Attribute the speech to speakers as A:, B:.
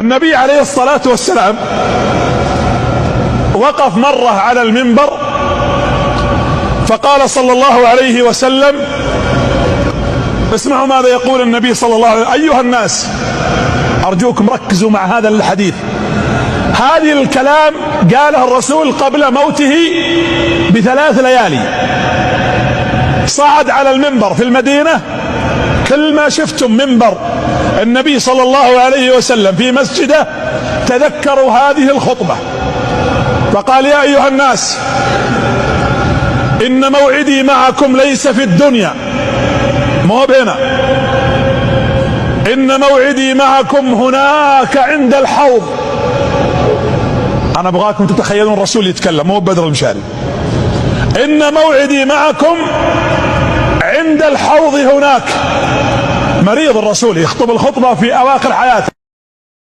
A: النبي عليه الصلاة والسلام وقف مرة على المنبر فقال صلى الله عليه وسلم، اسمعوا ماذا يقول النبي صلى الله عليه وسلم: أيها الناس، أرجوكم ركزوا مع هذا الحديث. هذه الكلام قاله الرسول قبل موته ب3 ليالي. صعد على المنبر في المدينة، كل ما شفتم منبر النبي صلى الله عليه وسلم في مسجده تذكروا هذه الخطبة. فقال: يا أيها الناس، إن موعدي معكم ليس في الدنيا، مو هنا، إن موعدي معكم هناك عند الحوض. أنا أبغاكم تتخيلون الرسول يتكلم، مو بدر المشاري. إن موعدي معكم عند الحوض هناك. مريض الرسول يخطب الخطبة في أواخر حياته.